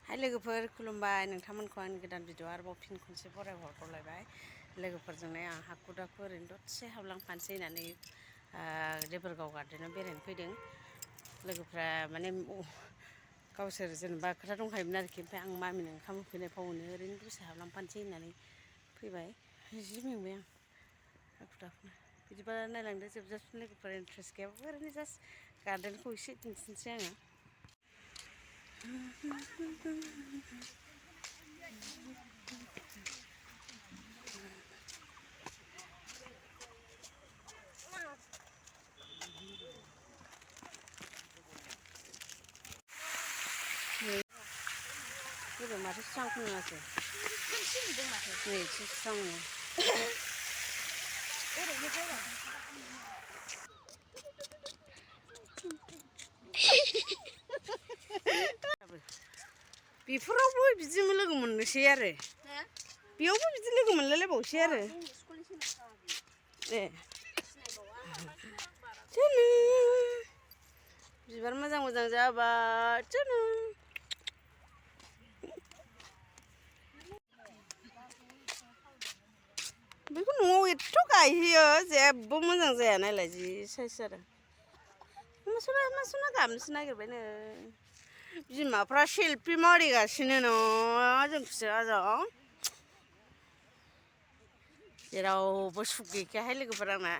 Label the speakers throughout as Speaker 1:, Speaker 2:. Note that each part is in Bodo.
Speaker 1: हाय लोगोफोर खुलुमबाय नोंथांमोनखौ आंनि गोदान भिडिअ आरोबाव फिन खनसे बरायहरबावलायबाय लोगोफोरजोंनो आं हाखु दाखु ओरैनो दसे हाबलांफानोसै होननानै देबोरगाव गार्डेनाव बेरायनो फैदों लोगोफ्रा माने गावसोर जेनेबा खोथा दंखायोमोन आरोखि ओमफ्राय आं मामिनो ओंखाम उखैनाय फावनो ओरैनो दसे हाबलांफानोसै होननानै फैबाय जि मेंबाय आं हाखु दाखुनो बिदिबा नायलांदो जोबजासिम लोगोफोर इन्ट्रेस्ट गैयाबाबो ओरैनो जास्ट गार्डेनखौ एसे दिन्थिनोसै आङो Bây giờ mà thích xong không là gì? Này thích xong rồi. बेफोरावबो बिदिनो लोगो मोननोसै आरो बेयावबो बिदि लोगो मोनलायलायबावसै आरो ए जोनो बिबार मोजां मोजां जाबाय जोनो बेखौ न'आव एथ' गायहैयो जेबो मोजां जाया नायलाय जि साइज जादों मासुना गाबनोसो नागिरबाय नो बिमाफ्रा सेल्फि मारिगासिनो न' जोंखौसो आजाव जेरावबो सुख गैखायाहाय लोगोफोर आंना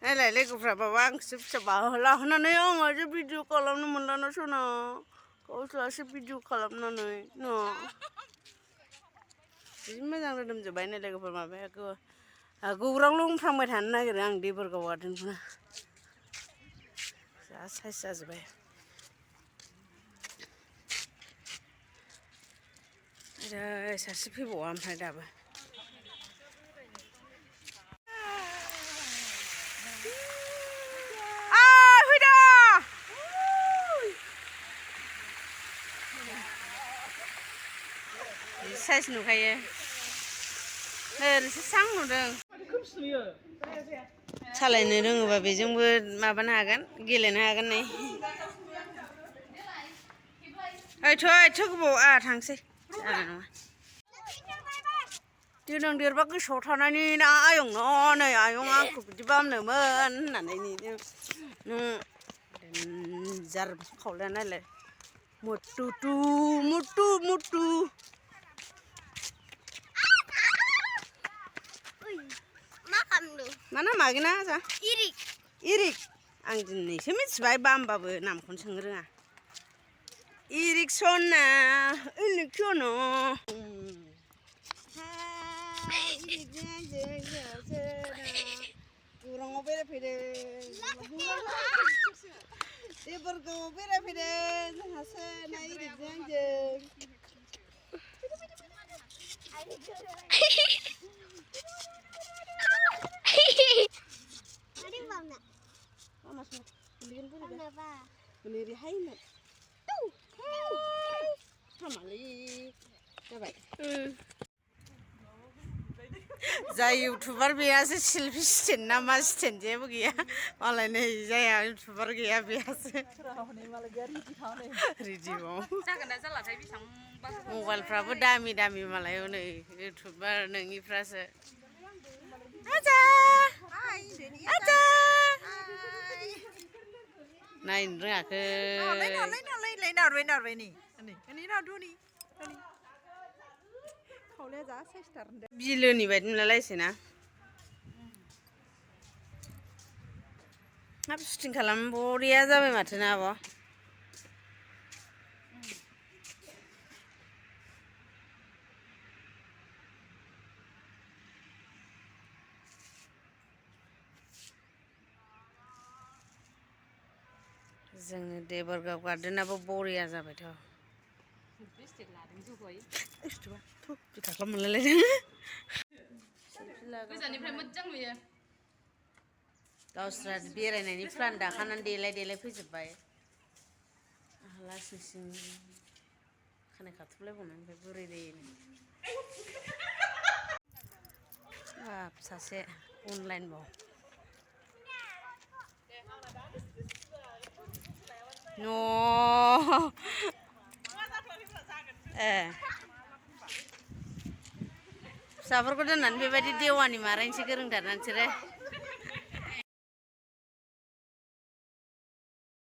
Speaker 1: नायलाय लोगोफ्रा माबा आंखौसो फिसा लाहोनानै आंहा जे भिडिअ खालामनो मोनला ना सोना गावस्रासो भिडिअ खालामनानै न' जि मोजां रोदोमजोब्बाय नै लोगोफोर माबाया गौरांल' होनफ्रांबाय थानो नागिरो आं देबोरगाव गार्डेनखौनो जा साइज जाजोब्बाय आरो सासे फैबावा ओमफ्राय दाबो साइज नुखायो ओरैसो स्रां नुदों सालायनो रोङोबा बेजोंबो माबानो हागोन गेलेनो हागोन नै एथ' गोबाव थांसै जानाय नङा देनां देरबा गोसोआव थानायनि ना आयं नै आयं आंखौ बिदि बामनोमोन होननानै जार खावलाया नायलाय मुटु मा नाम आगैना जा इरिक आं दिनैसो मिथिबाय बामबाबो नामखौनो सोंनो रोङा इरिकसना इलेक्ट्रना गौराङाव बेरायफैदों देबोरगावआव बेरायफैदों जोंहासो ना इरिकजों जाय इउटुबार बेयासो सेल्फि स्टेन्ड ना मा स्टेन्ड जेबो गैया मालाय नै जाया इउटुबार गैया बेयासो रेडिबाव मबाइलफ्राबो दामि मालाय नै इउटुबार नोंनिफ्रासो आजा नायनो रोङाखै बिलोनि बायदि नुलायलायसै ना हाब सुटिं खालामनो बरिया जाबाय माथो ना आब' जोंनि देबोरगाव गार्डेनाबो बरिया जाबायथ' बिखाख्लाब मोनलायलायदों गोजाननिफ्राय मोजां नुयो गावस्रा बेरायनायनि प्लान दाखानानै देलाय फैजोब्बाय लासिं सिं खानाय खाथुबलायबावनाय ओमफ्राय बुरैनो हाब सासे अनलाइनबाव न' फिसाफोरखौ दोननानै बेबायदि देवानि मारायनोसै गोरोंथार ना नोंसोरो